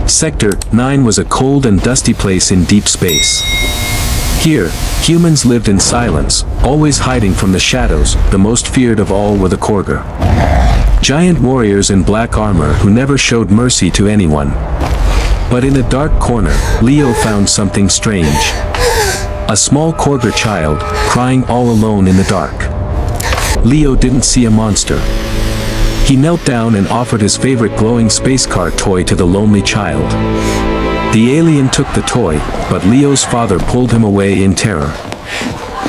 Sector 9 was a cold and dusty place in deep space. Here, humans lived in silence, always hiding from the shadows. The most feared of all were the Korgar. Giant warriors in black armor who never showed mercy to anyone. But in a dark corner, Leo found something strange. A small Korgar child, crying all alone in the dark. Leo didn't see a monster. He knelt down and offered his favorite glowing space car toy to the lonely child. The alien took the toy, but Leo's father pulled him away in terror.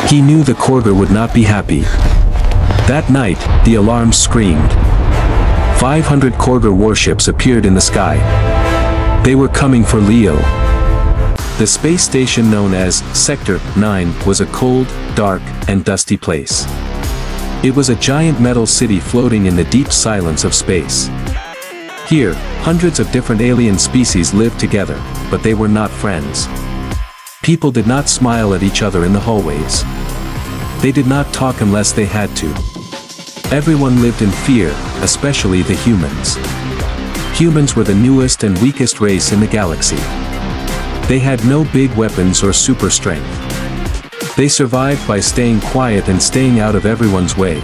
He knew the Korgar would not be happy. That night, the alarm screamed. 500 Korgar warships appeared in the sky. They were coming for Leo. The space station known as Sector 9 was a cold, dark, and dusty place. It was a giant metal city floating in the deep silence of space. Here, hundreds of different alien species lived together, but they were not friends. People did not smile at each other in the hallways. They did not talk unless they had to. Everyone lived in fear, especially the humans. Humans were the newest and weakest race in the galaxy. They had no big weapons or super strength. They survived by staying quiet and staying out of everyone's way.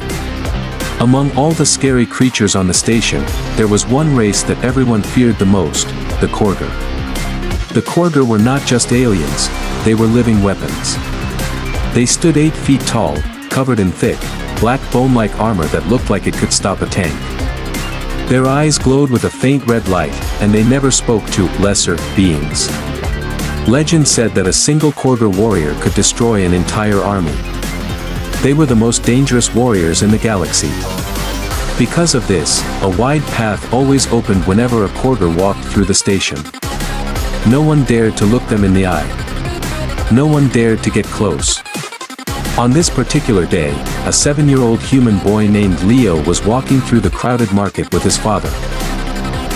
Among all the scary creatures on the station, there was one race that everyone feared the most, the Korgar. The Korgar were not just aliens, they were living weapons. They stood 8 feet tall, covered in thick, black bone-like armor that looked like it could stop a tank. Their eyes glowed with a faint red light, and they never spoke to lesser beings. Legend said that a single Korgar warrior could destroy an entire army. They were the most dangerous warriors in the galaxy. Because of this, a wide path always opened whenever a Korgar walked through the station. No one dared to look them in the eye. No one dared to get close. On this particular day, a 7-year-old human boy named Leo was walking through the crowded market with his father.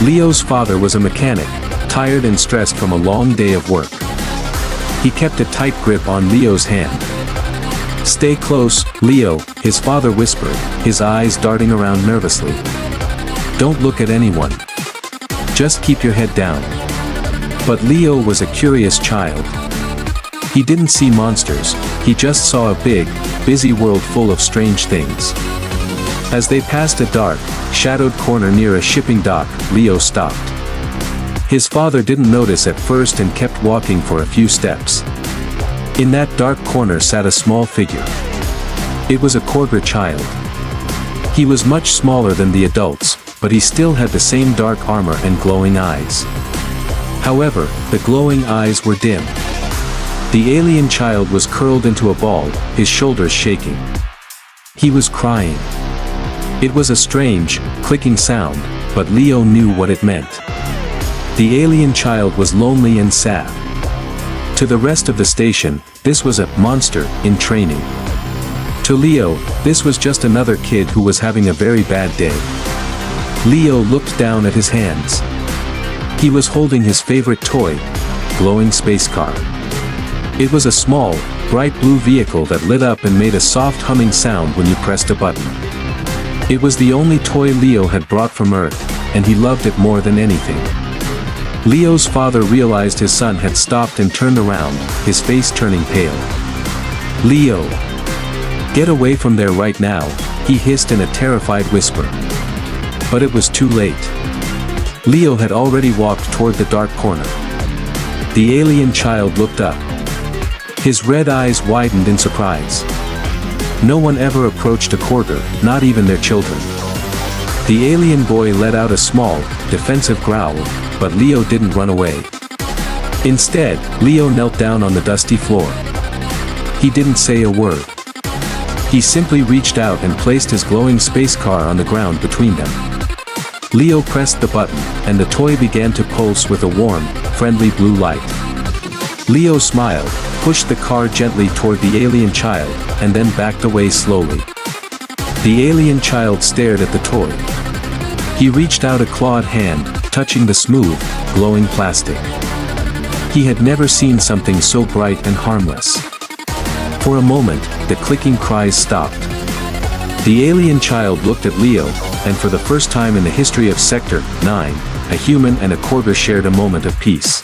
Leo's father was a mechanic, tired and stressed from a long day of work. He kept a tight grip on Leo's hand. "Stay close, Leo," his father whispered, his eyes darting around nervously. "Don't look at anyone. Just keep your head down." But Leo was a curious child. He didn't see monsters, he just saw a big, busy world full of strange things. As they passed a dark, shadowed corner near a shipping dock, Leo stopped. His father didn't notice at first and kept walking for a few steps. In that dark corner sat a small figure. It was a Korgar child. He was much smaller than the adults, but he still had the same dark armor and glowing eyes. However, the glowing eyes were dim. The alien child was curled into a ball, his shoulders shaking. He was crying. It was a strange, clicking sound, but Leo knew what it meant. The alien child was lonely and sad. To the rest of the station, this was a monster in training. To Leo, this was just another kid who was having a very bad day. Leo looked down at his hands. He was holding his favorite toy, glowing space car. It was a small, bright blue vehicle that lit up and made a soft humming sound when you pressed a button. It was the only toy Leo had brought from Earth, and he loved it more than anything. Leo's father realized his son had stopped and turned around, his face turning pale. "Leo! Get away from there right now," he hissed in a terrified whisper. But it was too late. Leo had already walked toward the dark corner. The alien child looked up. His red eyes widened in surprise. No one ever approached a Korgar, not even their children. The alien boy let out a small, defensive growl, but Leo didn't run away. Instead, Leo knelt down on the dusty floor. He didn't say a word. He simply reached out and placed his glowing space car on the ground between them. Leo pressed the button, and the toy began to pulse with a warm, friendly blue light. Leo smiled, pushed the car gently toward the alien child, and then backed away slowly. The alien child stared at the toy. He reached out a clawed hand, touching the smooth, glowing plastic. He had never seen something so bright and harmless. For a moment, the clicking cries stopped. The alien child looked at Leo, and for the first time in the history of Sector 9, a human and a Korgar shared a moment of peace.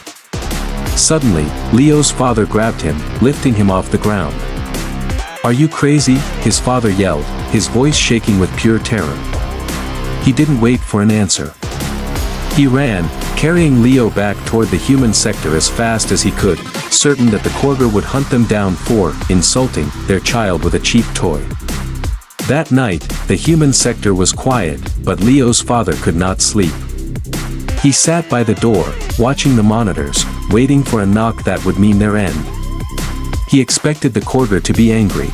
Suddenly, Leo's father grabbed him, lifting him off the ground. "Are you crazy?" his father yelled, his voice shaking with pure terror. He didn't wait for an answer. He ran, carrying Leo back toward the human sector as fast as he could, certain that the Korgar would hunt them down for insulting their child with a cheap toy. That night, the human sector was quiet, but Leo's father could not sleep. He sat by the door, watching the monitors, waiting for a knock that would mean their end. He expected the Korgar to be angry.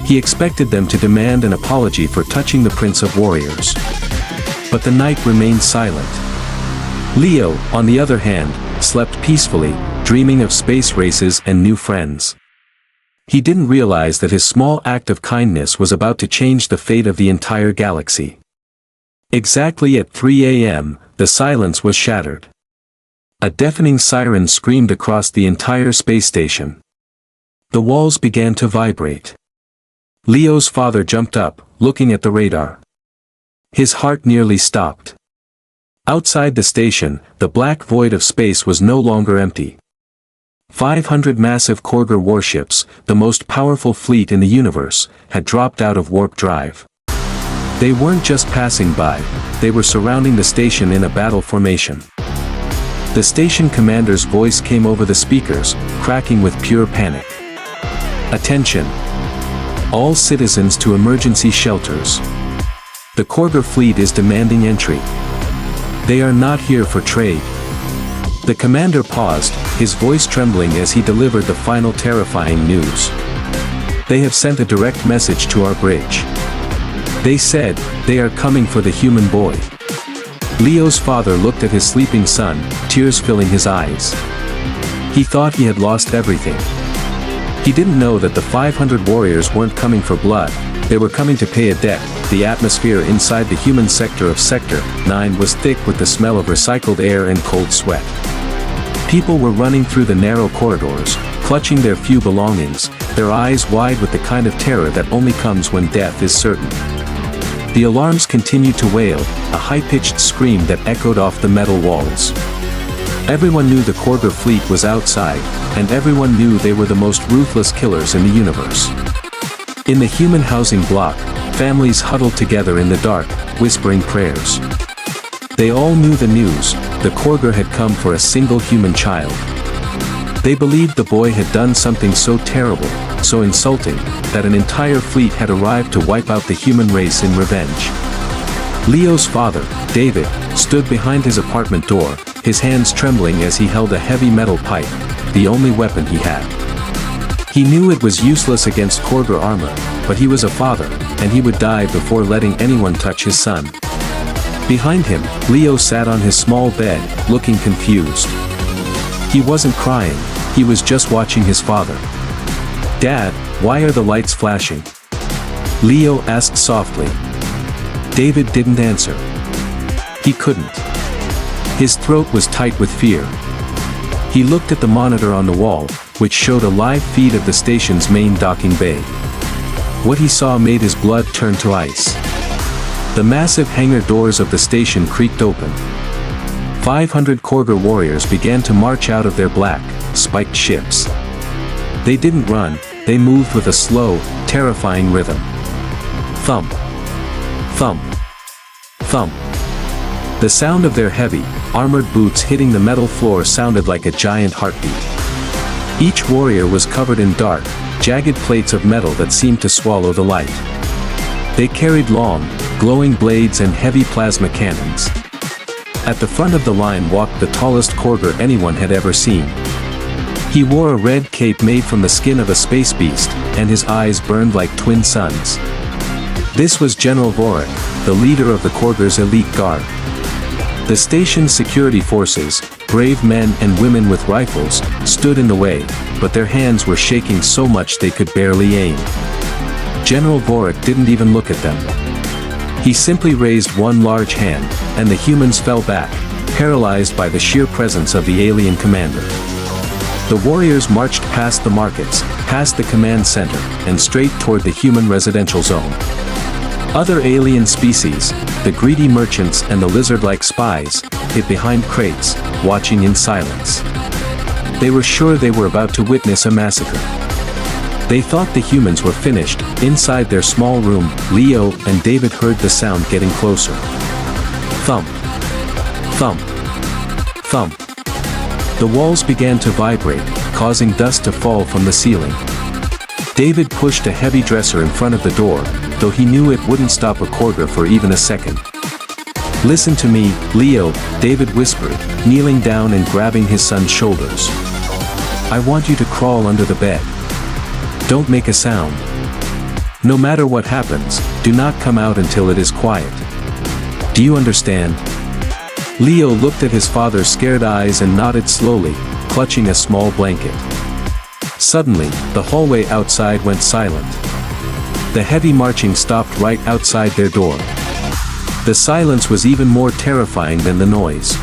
He expected them to demand an apology for touching the Prince of Warriors. But the night remained silent. Leo, on the other hand, slept peacefully, dreaming of space races and new friends. He didn't realize that his small act of kindness was about to change the fate of the entire galaxy. Exactly at 3 a.m., the silence was shattered. A deafening siren screamed across the entire space station. The walls began to vibrate. Leo's father jumped up, looking at the radar. His heart nearly stopped. Outside the station, the black void of space was no longer empty. 500 massive Korgar warships, the most powerful fleet in the universe, had dropped out of warp drive. They weren't just passing by, they were surrounding the station in a battle formation. The station commander's voice came over the speakers, cracking with pure panic. "Attention! All citizens to emergency shelters. The Korgar fleet is demanding entry. They are not here for trade." The commander paused, his voice trembling as he delivered the final terrifying news. "They have sent a direct message to our bridge. They said, they are coming for the human boy." Leo's father looked at his sleeping son, tears filling his eyes. He thought he had lost everything. He didn't know that the 500 warriors weren't coming for blood, they were coming to pay a debt. The atmosphere inside the human sector of Sector 9 was thick with the smell of recycled air and cold sweat. People were running through the narrow corridors, clutching their few belongings, their eyes wide with the kind of terror that only comes when death is certain. The alarms continued to wail, a high-pitched scream that echoed off the metal walls. Everyone knew the Korgar fleet was outside, and everyone knew they were the most ruthless killers in the universe. In the human housing block, families huddled together in the dark, whispering prayers. They all knew the news, the Korgar had come for a single human child. They believed the boy had done something so terrible, so insulting, that an entire fleet had arrived to wipe out the human race in revenge. Leo's father, David, stood behind his apartment door, his hands trembling as he held a heavy metal pipe, the only weapon he had. He knew it was useless against Korgar armor, but he was a father, and he would die before letting anyone touch his son. Behind him, Leo sat on his small bed, looking confused. He wasn't crying, he was just watching his father. "Dad, why are the lights flashing?" Leo asked softly. David didn't answer. He couldn't. His throat was tight with fear. He looked at the monitor on the wall, which showed a live feed of the station's main docking bay. What he saw made his blood turn to ice. The massive hangar doors of the station creaked open. 500 Korgar warriors began to march out of their black, spiked ships. They didn't run, they moved with a slow, terrifying rhythm. Thump. Thump. Thump. The sound of their heavy, armored boots hitting the metal floor sounded like a giant heartbeat. Each warrior was covered in dark, jagged plates of metal that seemed to swallow the light. They carried long, glowing blades and heavy plasma cannons. At the front of the line walked the tallest Korgar anyone had ever seen. He wore a red cape made from the skin of a space beast, and his eyes burned like twin suns. This was General Vorik, the leader of the Korgar's elite guard. The station's security forces, brave men and women with rifles, stood in the way, but their hands were shaking so much they could barely aim. General Vorik didn't even look at them. He simply raised one large hand, and the humans fell back, paralyzed by the sheer presence of the alien commander. The warriors marched past the markets, past the command center, and straight toward the human residential zone. Other alien species, the greedy merchants and the lizard-like spies, hid behind crates, watching in silence. They were sure they were about to witness a massacre. They thought the humans were finished. Inside their small room, Leo and David heard the sound getting closer. Thump. Thump. Thump. The walls began to vibrate, causing dust to fall from the ceiling. David pushed a heavy dresser in front of the door, though he knew it wouldn't stop a Korgar for even a second. "Listen to me, Leo," David whispered, kneeling down and grabbing his son's shoulders. "I want you to crawl under the bed. Don't make a sound. No matter what happens, do not come out until it is quiet. Do you understand?" Leo looked at his father's scared eyes and nodded slowly, clutching a small blanket. Suddenly, the hallway outside went silent. The heavy marching stopped right outside their door. The silence was even more terrifying than the noise.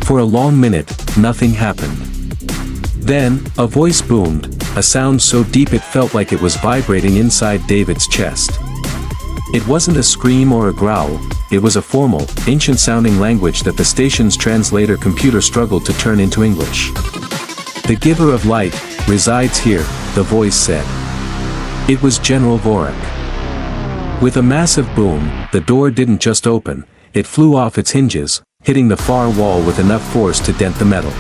For a long minute, nothing happened. Then, a voice boomed, a sound so deep it felt like it was vibrating inside David's chest. It wasn't a scream or a growl, it was a formal, ancient-sounding language that the station's translator computer struggled to turn into English. "The giver of light resides here," the voice said. It was General Vorak. With a massive boom, the door didn't just open, it flew off its hinges, hitting the far wall with enough force to dent the metal.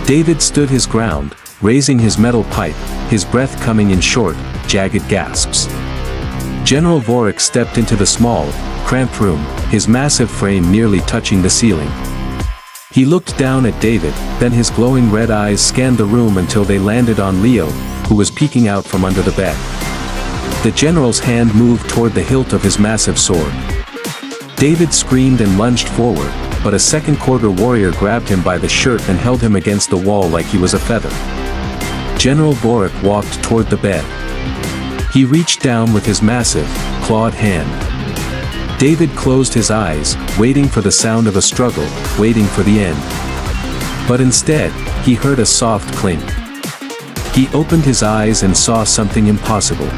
David stood his ground, raising his metal pipe, his breath coming in short, jagged gasps. General Vorak stepped into the small, cramped room, his massive frame nearly touching the ceiling. He looked down at David, then his glowing red eyes scanned the room until they landed on Leo, who was peeking out from under the bed. The general's hand moved toward the hilt of his massive sword. David screamed and lunged forward, but a second Korgar warrior grabbed him by the shirt and held him against the wall like he was a feather. General Vorak walked toward the bed. He reached down with his massive, clawed hand. David closed his eyes, waiting for the sound of a struggle, waiting for the end. But instead, he heard a soft clink. He opened his eyes and saw something impossible.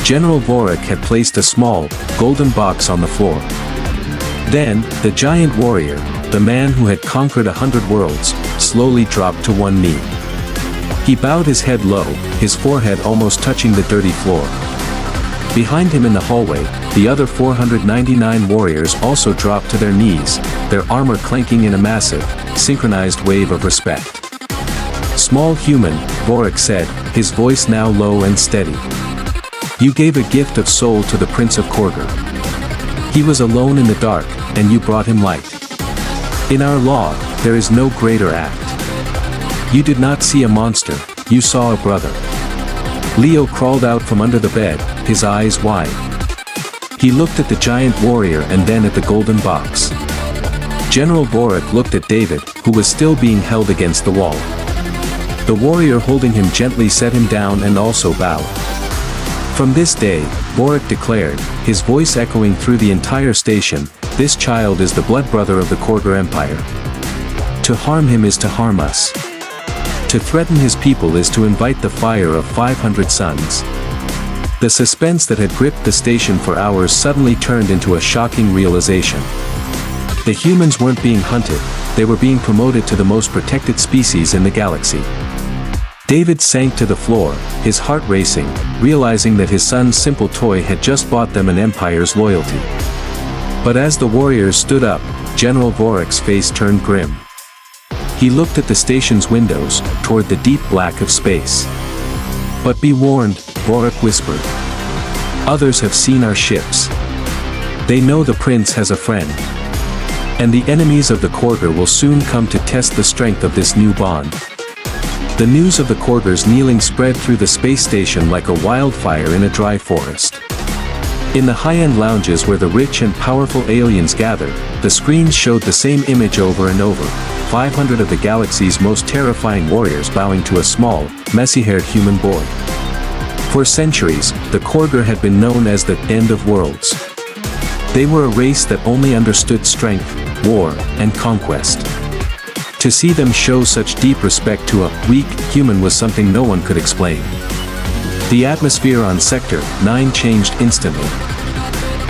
General Vorak had placed a small, golden box on the floor. Then, the giant warrior, the man who had conquered 100 worlds, slowly dropped to one knee. He bowed his head low, his forehead almost touching the dirty floor. Behind him in the hallway, the other 499 warriors also dropped to their knees, their armor clanking in a massive, synchronized wave of respect. "Small human," Vorak said, his voice now low and steady. "You gave a gift of soul to the Prince of Korgar. He was alone in the dark, and you brought him light. In our law, there is no greater act. You did not see a monster, you saw a brother." Leo crawled out from under the bed, his eyes wide. He looked at the giant warrior and then at the golden box. General Vorak looked at David, who was still being held against the wall. The warrior holding him gently set him down and also bowed. "From this day," Vorak declared, his voice echoing through the entire station, "this child is the blood brother of the Korgar Empire. To harm him is to harm us. To threaten his people is to invite the fire of 500 suns." The suspense that had gripped the station for hours suddenly turned into a shocking realization. The humans weren't being hunted, they were being promoted to the most protected species in the galaxy. David sank to the floor, his heart racing, realizing that his son's simple toy had just bought them an empire's loyalty. But as the warriors stood up, General Vorak's face turned grim. He looked at the station's windows, toward the deep black of space. "But be warned," Vorak whispered. "Others have seen our ships. They know the prince has a friend. And the enemies of the Korgar will soon come to test the strength of this new bond." The news of the Korgars kneeling spread through the space station like a wildfire in a dry forest. In the high-end lounges where the rich and powerful aliens gathered, the screens showed the same image over and over, 500 of the galaxy's most terrifying warriors bowing to a small, messy-haired human boy. For centuries, the Korgar had been known as the end of worlds. They were a race that only understood strength, war, and conquest. To see them show such deep respect to a weak human was something no one could explain. The atmosphere on Sector 9 changed instantly.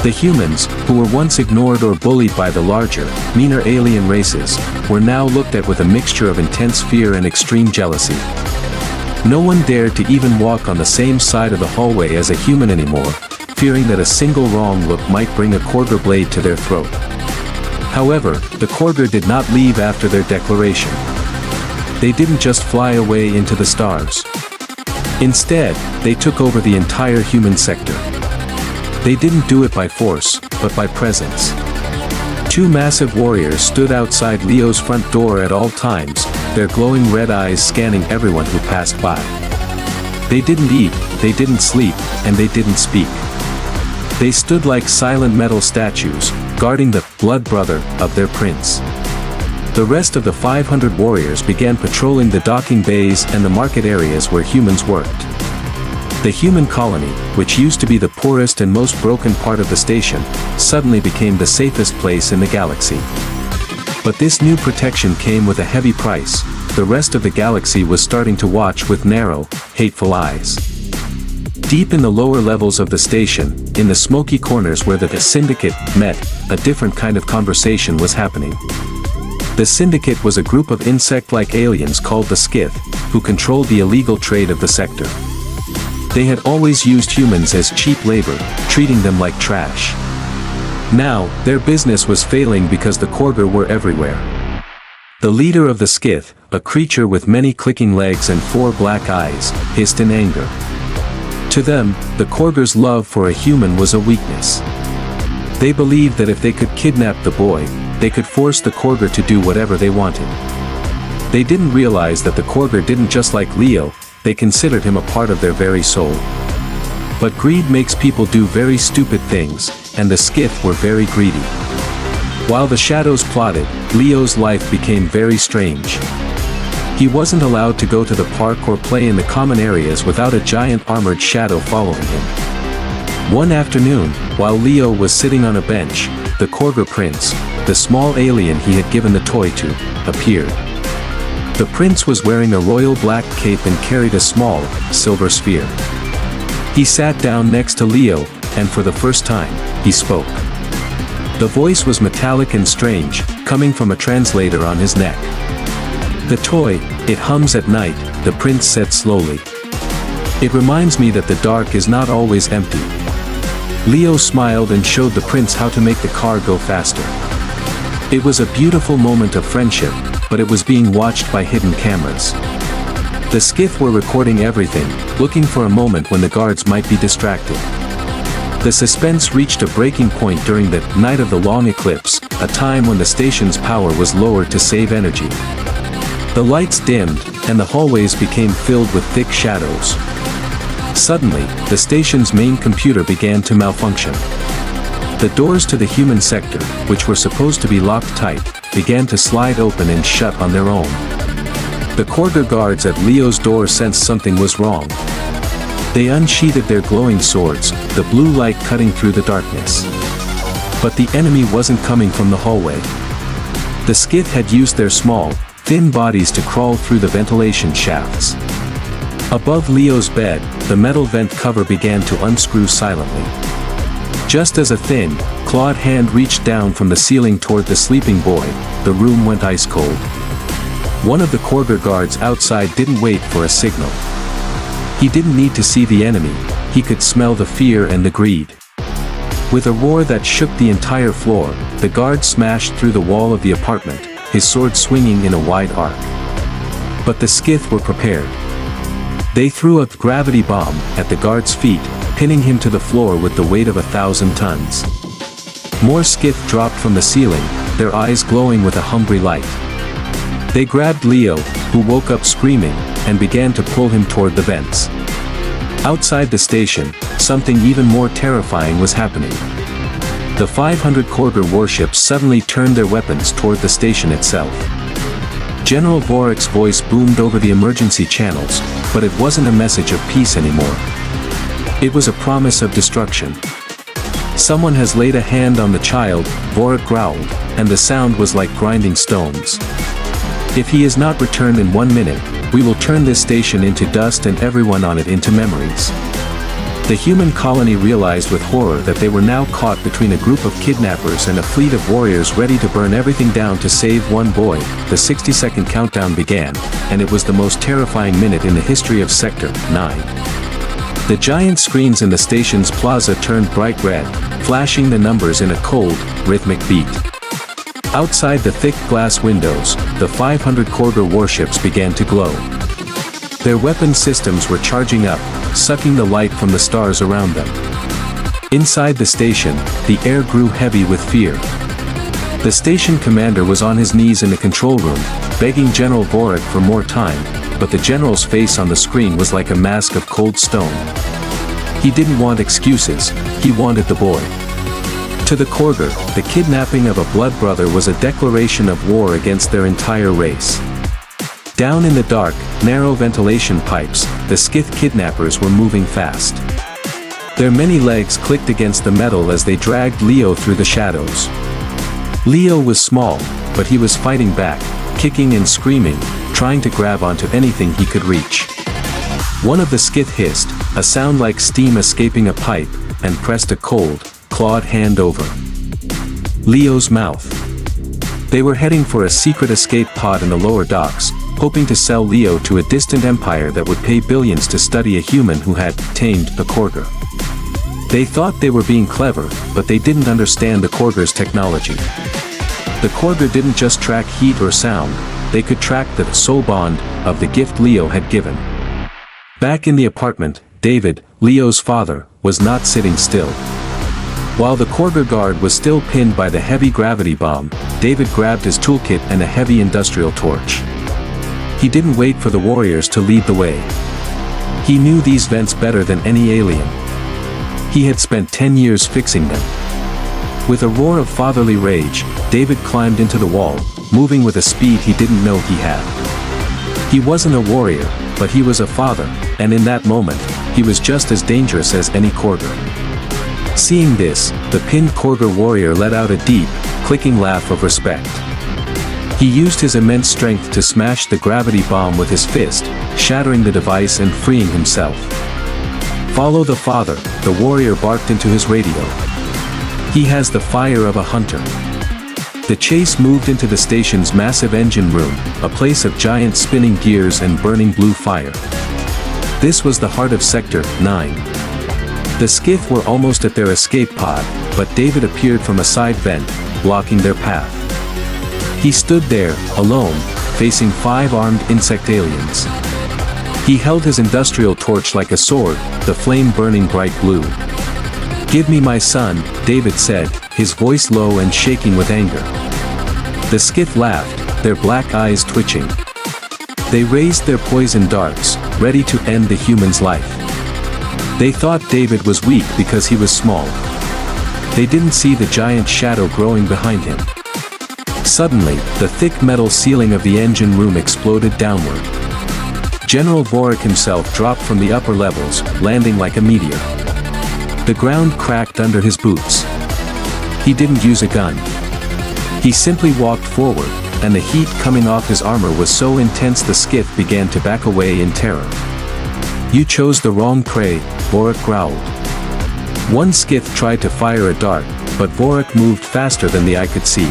The humans, who were once ignored or bullied by the larger, meaner alien races, were now looked at with a mixture of intense fear and extreme jealousy. No one dared to even walk on the same side of the hallway as a human anymore, fearing that a single wrong look might bring a Korgar blade to their throat. However, the Korgar did not leave after their declaration. They didn't just fly away into the stars. Instead, they took over the entire human sector. They didn't do it by force, but by presence. Two massive warriors stood outside Leo's front door at all times, their glowing red eyes scanning everyone who passed by. They didn't eat, they didn't sleep, and they didn't speak. They stood like silent metal statues, guarding the blood brother of their prince. The rest of the 500 warriors began patrolling the docking bays and the market areas where humans worked. The human colony, which used to be the poorest and most broken part of the station, suddenly became the safest place in the galaxy. But this new protection came with a heavy price. The rest of the galaxy was starting to watch with narrow, hateful eyes. Deep in the lower levels of the station, in the smoky corners where the syndicate met, a different kind of conversation was happening. The syndicate was a group of insect-like aliens called the Skith, who controlled the illegal trade of the sector. They had always used humans as cheap labor, treating them like trash. Now, their business was failing because the Korgar were everywhere. The leader of the Skith, a creature with many clicking legs and 4 black eyes, hissed in anger. To them, the Korgar's love for a human was a weakness. They believed that if they could kidnap the boy, they could force the Korgar to do whatever they wanted. They didn't realize that the Korgar didn't just like Leo, they considered him a part of their very soul. But greed makes people do very stupid things, and the Skith were very greedy. While the shadows plotted, Leo's life became very strange. He wasn't allowed to go to the park or play in the common areas without a giant armored shadow following him. One afternoon, while Leo was sitting on a bench, the Korgar prince, the small alien he had given the toy to, appeared. The prince was wearing a royal black cape and carried a small, silver sphere. He sat down next to Leo, and for the first time, he spoke. The voice was metallic and strange, coming from a translator on his neck. "The toy, it hums at night," the prince said slowly. "It reminds me that the dark is not always empty." Leo smiled and showed the prince how to make the car go faster. It was a beautiful moment of friendship, but it was being watched by hidden cameras. The Skith were recording everything, looking for a moment when the guards might be distracted. The suspense reached a breaking point during the night of the long eclipse, a time when the station's power was lowered to save energy. The lights dimmed, and the hallways became filled with thick shadows. Suddenly, the station's main computer began to malfunction. The doors to the human sector, which were supposed to be locked tight, began to slide open and shut on their own. The Korgar guards at Leo's door sensed something was wrong. They unsheathed their glowing swords, the blue light cutting through the darkness. But the enemy wasn't coming from the hallway. The Skith had used their small, thin bodies to crawl through the ventilation shafts. Above Leo's bed, the metal vent cover began to unscrew silently. Just as a thin, clawed hand reached down from the ceiling toward the sleeping boy, the room went ice cold. One of the Korgar guards outside didn't wait for a signal. He didn't need to see the enemy, he could smell the fear and the greed. With a roar that shook the entire floor, the guard smashed through the wall of the apartment, his sword swinging in a wide arc. But the Skith were prepared. They threw a gravity bomb at the guard's feet, pinning him to the floor with the weight of 1,000 tons. More Skith dropped from the ceiling, their eyes glowing with a hungry light. They grabbed Leo, who woke up screaming, and began to pull him toward the vents. Outside the station, something even more terrifying was happening. The 500 Korgar warships suddenly turned their weapons toward the station itself. General Vorik's voice boomed over the emergency channels, but it wasn't a message of peace anymore. It was a promise of destruction. "Someone has laid a hand on the child," Vorik growled, and the sound was like grinding stones. "If he is not returned in 1 minute, we will turn this station into dust and everyone on it into memories." The human colony realized with horror that they were now caught between a group of kidnappers and a fleet of warriors ready to burn everything down to save one boy. The 60-second countdown began, and it was the most terrifying minute in the history of Sector 9. The giant screens in the station's plaza turned bright red, flashing the numbers in a cold, rhythmic beat. Outside the thick glass windows, the 500 Korgar warships began to glow. Their weapon systems were charging up, sucking the light from the stars around them. Inside the station, the air grew heavy with fear. The station commander was on his knees in the control room, begging General Vorik for more time, but the general's face on the screen was like a mask of cold stone. He didn't want excuses, he wanted the boy. To the Korgar, the kidnapping of a blood brother was a declaration of war against their entire race. Down in the dark, narrow ventilation pipes, the Skith kidnappers were moving fast. Their many legs clicked against the metal as they dragged Leo through the shadows. Leo was small, but he was fighting back, kicking and screaming, trying to grab onto anything he could reach. One of the Skith hissed, a sound like steam escaping a pipe, and pressed a cold, clawed hand over Leo's mouth. They were heading for a secret escape pod in the lower docks, hoping to sell Leo to a distant empire that would pay billions to study a human who had tamed the Korgar. They thought they were being clever, but they didn't understand the Korgar's technology. The Korgar didn't just track heat or sound, they could track the soul bond of the gift Leo had given. Back in the apartment, David, Leo's father, was not sitting still. While the Korgar guard was still pinned by the heavy gravity bomb, David grabbed his toolkit and a heavy industrial torch. He didn't wait for the warriors to lead the way. He knew these vents better than any alien. He had spent 10 years fixing them. With a roar of fatherly rage, David climbed into the wall, moving with a speed he didn't know he had. He wasn't a warrior, but he was a father, and in that moment, he was just as dangerous as any Korgar. Seeing this, the pinned Korgar warrior let out a deep, clicking laugh of respect. He used his immense strength to smash the gravity bomb with his fist, shattering the device and freeing himself. "Follow the father," the warrior barked into his radio. "He has the fire of a hunter." The chase moved into the station's massive engine room, a place of giant spinning gears and burning blue fire. This was the heart of Sector 9. The Skith were almost at their escape pod, but David appeared from a side vent, blocking their path. He stood there, alone, facing 5 armed insect aliens. He held his industrial torch like a sword, the flame burning bright blue. "Give me my son," David said, his voice low and shaking with anger. The Skith laughed, their black eyes twitching. They raised their poison darts, ready to end the human's life. They thought David was weak because he was small. They didn't see the giant shadow growing behind him. Suddenly, the thick metal ceiling of the engine room exploded downward. General Vorik himself dropped from the upper levels, landing like a meteor. The ground cracked under his boots. He didn't use a gun. He simply walked forward, and the heat coming off his armor was so intense the Skith began to back away in terror. "You chose the wrong prey," Vorik growled. One Skith tried to fire a dart, but Vorik moved faster than the eye could see.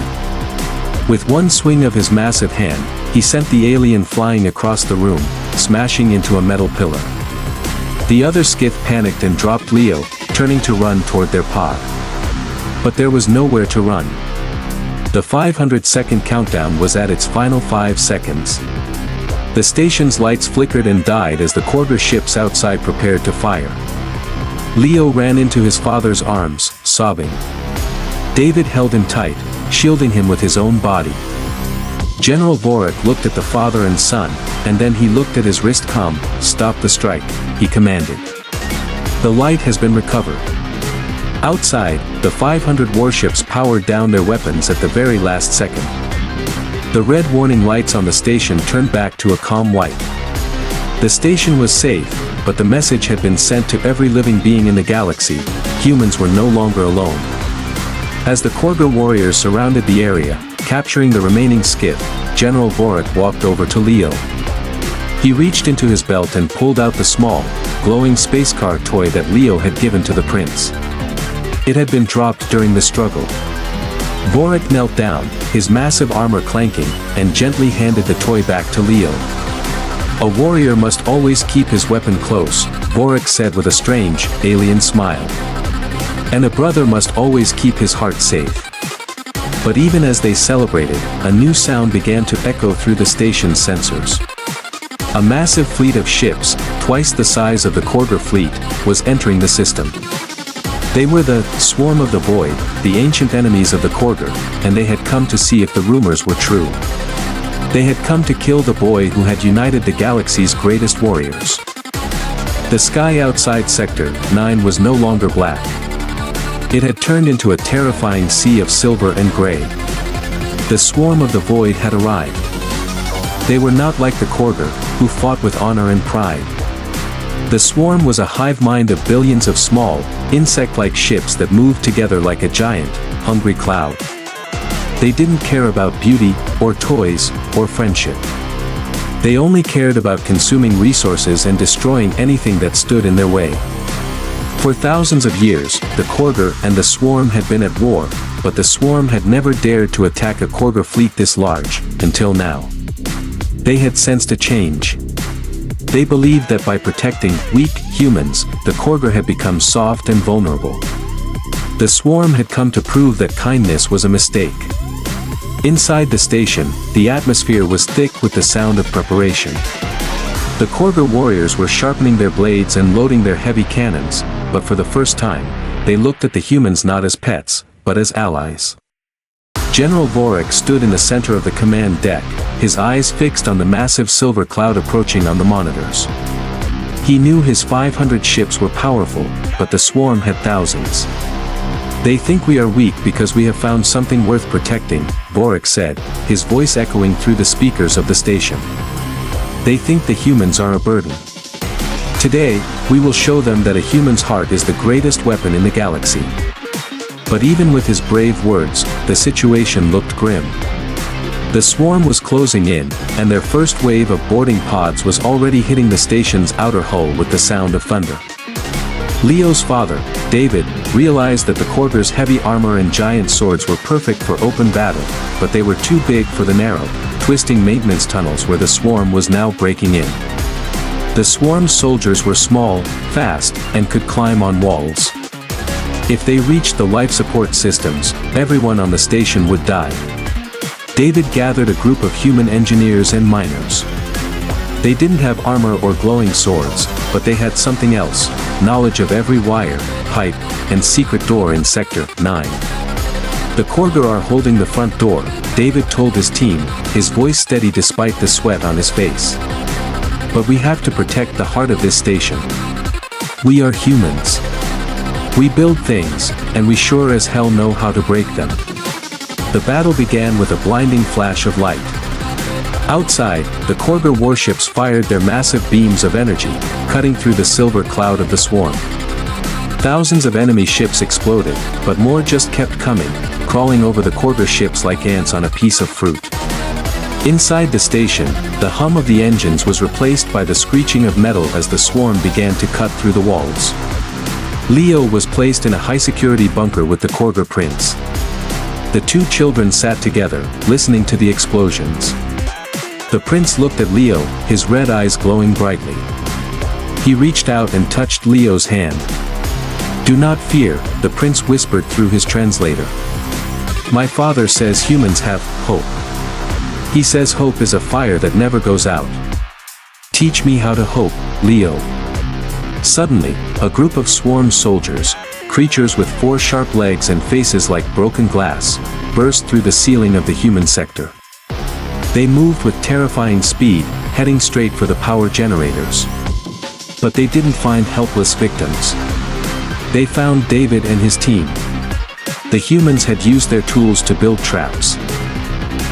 With one swing of his massive hand, he sent the alien flying across the room, smashing into a metal pillar. The other Skith panicked and dropped Leo, turning to run toward their pod. But there was nowhere to run. The 500-second countdown was at its final 5 seconds. The station's lights flickered and died as the Korgar ships outside prepared to fire. Leo ran into his father's arms, sobbing. David held him tight, shielding him with his own body. General Vorik looked at the father and son, and then he looked at his wrist. "Come, stop the strike," he commanded. "The light has been recovered." Outside, the 500 warships powered down their weapons at the very last second. The red warning lights on the station turned back to a calm white. The station was safe, but the message had been sent to every living being in the galaxy: humans were no longer alone. As the Korgar warriors surrounded the area, capturing the remaining Skith, General Vorik walked over to Leo. He reached into his belt and pulled out the small, glowing space car toy that Leo had given to the prince. It had been dropped during the struggle. Vorik knelt down, his massive armor clanking, and gently handed the toy back to Leo. A warrior must always keep his weapon close, Vorik said with a strange, alien smile. And a brother must always keep his heart safe. But even as they celebrated, a new sound began to echo through the station's sensors. A massive fleet of ships, twice the size of the Korgar fleet, was entering the system. They were the Swarm of the Void, the ancient enemies of the Korgar, and they had come to see if the rumors were true. They had come to kill the boy who had united the galaxy's greatest warriors. The sky outside Sector 9 was no longer black. It had turned into a terrifying sea of silver and gray. The Swarm of the Void had arrived. They were not like the Korgar, who fought with honor and pride. The Swarm was a hive mind of billions of small, insect-like ships that moved together like a giant, hungry cloud. They didn't care about beauty, or toys, or friendship. They only cared about consuming resources and destroying anything that stood in their way. For thousands of years, the Korgar and the Swarm had been at war, but the Swarm had never dared to attack a Korgar fleet this large, until now. They had sensed a change. They believed that by protecting weak humans, the Korgar had become soft and vulnerable. The Swarm had come to prove that kindness was a mistake. Inside the station, the atmosphere was thick with the sound of preparation. The Korgar warriors were sharpening their blades and loading their heavy cannons, but for the first time, they looked at the humans not as pets, but as allies. General Vorik stood in the center of the command deck, his eyes fixed on the massive silver cloud approaching on the monitors. He knew his 500 ships were powerful, but the Swarm had thousands. They think we are weak because we have found something worth protecting, Vorik said, his voice echoing through the speakers of the station. They think the humans are a burden. Today, we will show them that a human's heart is the greatest weapon in the galaxy. But even with his brave words, the situation looked grim. The Swarm was closing in, and their first wave of boarding pods was already hitting the station's outer hull with the sound of thunder. Leo's father, David, realized that the Korgar's heavy armor and giant swords were perfect for open battle, but they were too big for the narrow, twisting maintenance tunnels where the Swarm was now breaking in. The Swarm's soldiers were small, fast, and could climb on walls. If they reached the life support systems, everyone on the station would die. David gathered a group of human engineers and miners. They didn't have armor or glowing swords, but they had something else, knowledge of every wire, pipe, and secret door in Sector 9. The Korgar are holding the front door, David told his team, his voice steady despite the sweat on his face. But we have to protect the heart of this station. We are humans. We build things, and we sure as hell know how to break them. The battle began with a blinding flash of light. Outside, the Korgar warships fired their massive beams of energy, cutting through the silver cloud of the Swarm. Thousands of enemy ships exploded, but more just kept coming, crawling over the Korgar ships like ants on a piece of fruit. Inside the station, the hum of the engines was replaced by the screeching of metal as the Swarm began to cut through the walls. Leo was placed in a high-security bunker with the Korgar prince. The two children sat together, listening to the explosions. The prince looked at Leo, his red eyes glowing brightly. He reached out and touched Leo's hand. "Do not fear," the prince whispered through his translator. "My father says humans have hope. He says hope is a fire that never goes out. Teach me how to hope, Leo." Suddenly, a group of Swarm soldiers, creatures with 4 sharp legs and faces like broken glass, burst through the ceiling of the human sector. They moved with terrifying speed, heading straight for the power generators. But they didn't find helpless victims. They found David and his team. The humans had used their tools to build traps.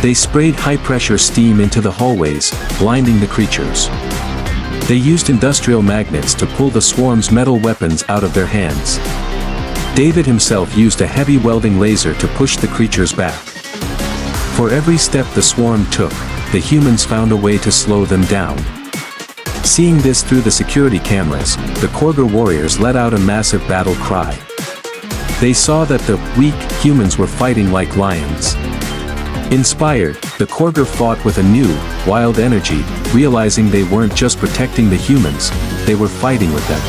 They sprayed high-pressure steam into the hallways, blinding the creatures. They used industrial magnets to pull the Swarm's metal weapons out of their hands. David himself used a heavy welding laser to push the creatures back. For every step the Swarm took, the humans found a way to slow them down. Seeing this through the security cameras, the Korgar warriors let out a massive battle cry. They saw that the weak humans were fighting like lions. Inspired, the Korgar fought with a new, wild energy, realizing they weren't just protecting the humans, they were fighting with them.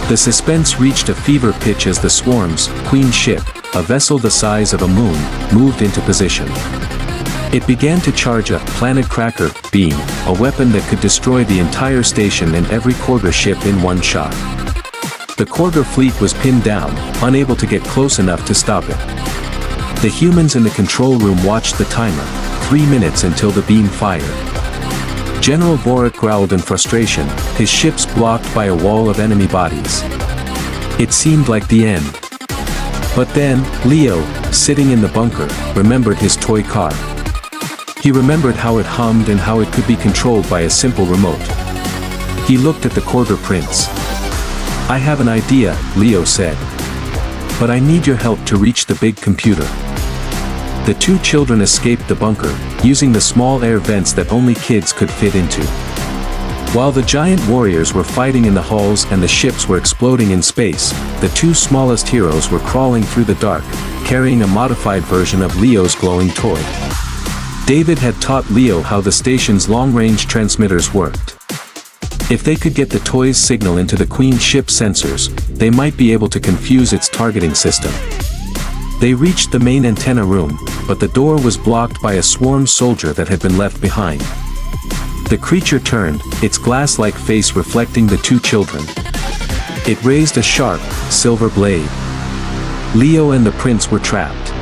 The suspense reached a fever pitch as the Swarm's Queen ship, a vessel the size of a moon, moved into position. It began to charge a planet cracker beam, a weapon that could destroy the entire station and every Korgar ship in one shot. The Korgar fleet was pinned down, unable to get close enough to stop it. The humans in the control room watched the timer, 3 minutes until the beam fired. General Vorik growled in frustration, his ships blocked by a wall of enemy bodies. It seemed like the end. But then, Leo, sitting in the bunker, remembered his toy car. He remembered how it hummed and how it could be controlled by a simple remote. He looked at the Korgar prince. "I have an idea," Leo said. "But I need your help to reach the big computer." The two children escaped the bunker, using the small air vents that only kids could fit into. While the giant warriors were fighting in the halls and the ships were exploding in space, the two smallest heroes were crawling through the dark, carrying a modified version of Leo's glowing toy. David had taught Leo how the station's long-range transmitters worked. If they could get the toy's signal into the Queen ship sensors, they might be able to confuse its targeting system. They reached the main antenna room, but the door was blocked by a swarm soldier that had been left behind. The creature turned, its glass-like face reflecting the two children. It raised a sharp, silver blade. Leo and the prince were trapped.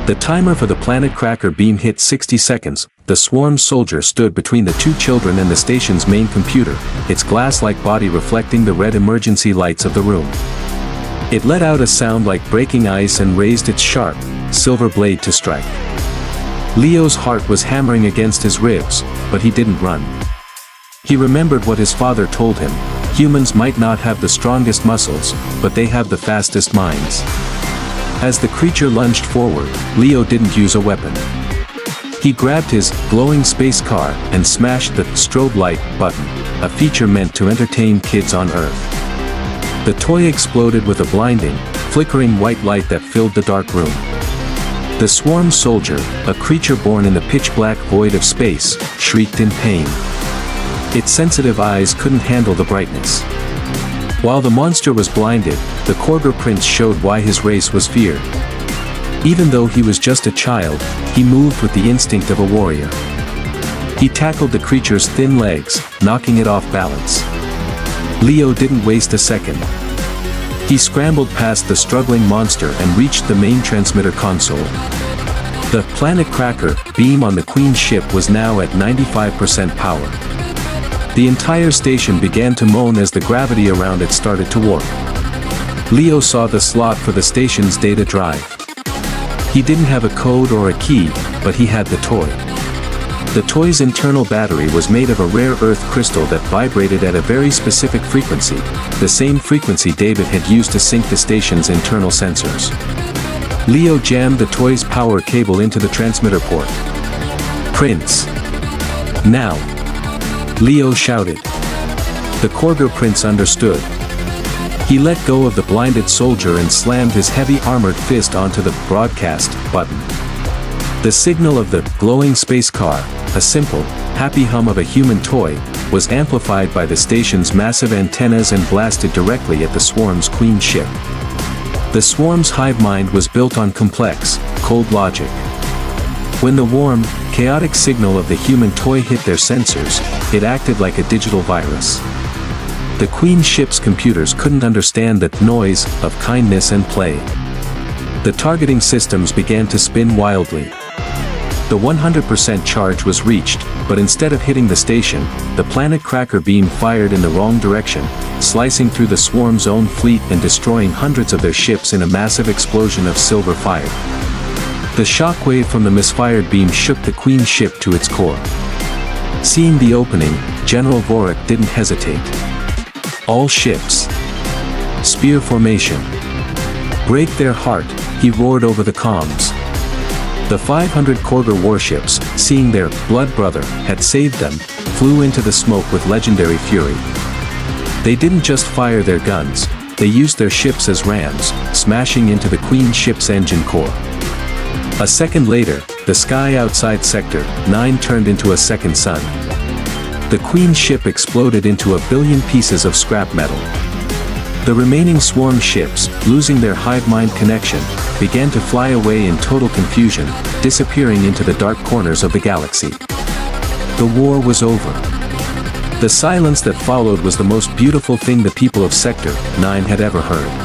The timer for the planet cracker beam hit 60 seconds, the swarm soldier stood between the two children and the station's main computer, its glass-like body reflecting the red emergency lights of the room. It let out a sound like breaking ice and raised its sharp, silver blade to strike. Leo's heart was hammering against his ribs, but he didn't run. He remembered what his father told him, humans might not have the strongest muscles, but they have the fastest minds. As the creature lunged forward, Leo didn't use a weapon. He grabbed his glowing space car and smashed the strobe light button, a feature meant to entertain kids on Earth. The toy exploded with a blinding, flickering white light that filled the dark room. The swarm soldier, a creature born in the pitch-black void of space, shrieked in pain. Its sensitive eyes couldn't handle the brightness. While the monster was blinded, the Korgar prince showed why his race was feared. Even though he was just a child, he moved with the instinct of a warrior. He tackled the creature's thin legs, knocking it off balance. Leo didn't waste a second. He scrambled past the struggling monster and reached the main transmitter console. The planet cracker beam on the Queen ship was now at 95% power. The entire station began to moan as the gravity around it started to warp. Leo saw the slot for the station's data drive. He didn't have a code or a key, but he had the toy. The toy's internal battery was made of a rare earth crystal that vibrated at a very specific frequency, the same frequency David had used to sync the station's internal sensors. Leo jammed the toy's power cable into the transmitter port. "Prince! Now!" Leo shouted. The Korgar prince understood. He let go of the blinded soldier and slammed his heavy armored fist onto the broadcast button. The signal of the glowing space car, a simple, happy hum of a human toy, was amplified by the station's massive antennas and blasted directly at the swarm's Queen ship. The swarm's hive mind was built on complex, cold logic. When the warm, chaotic signal of the human toy hit their sensors, it acted like a digital virus. The Queen ship's computers couldn't understand the noise of kindness and play. The targeting systems began to spin wildly. The 100% charge was reached, but instead of hitting the station, the planet cracker beam fired in the wrong direction, slicing through the swarm's own fleet and destroying hundreds of their ships in a massive explosion of silver fire. The shockwave from the misfired beam shook the Queen ship to its core. Seeing the opening, General Vorik didn't hesitate. "All ships! Spear formation! Break their heart," he roared over the comms. The 500 Korgar warships, seeing their blood brother had saved them, flew into the smoke with legendary fury. They didn't just fire their guns, they used their ships as rams, smashing into the Queen's ship's engine core. A second later, the sky outside Sector 9 turned into a second sun. The Queen's ship exploded into 1 billion pieces of scrap metal. The remaining swarm ships, losing their hive mind connection, began to fly away in total confusion, disappearing into the dark corners of the galaxy. The war was over. The silence that followed was the most beautiful thing the people of Sector 9 had ever heard.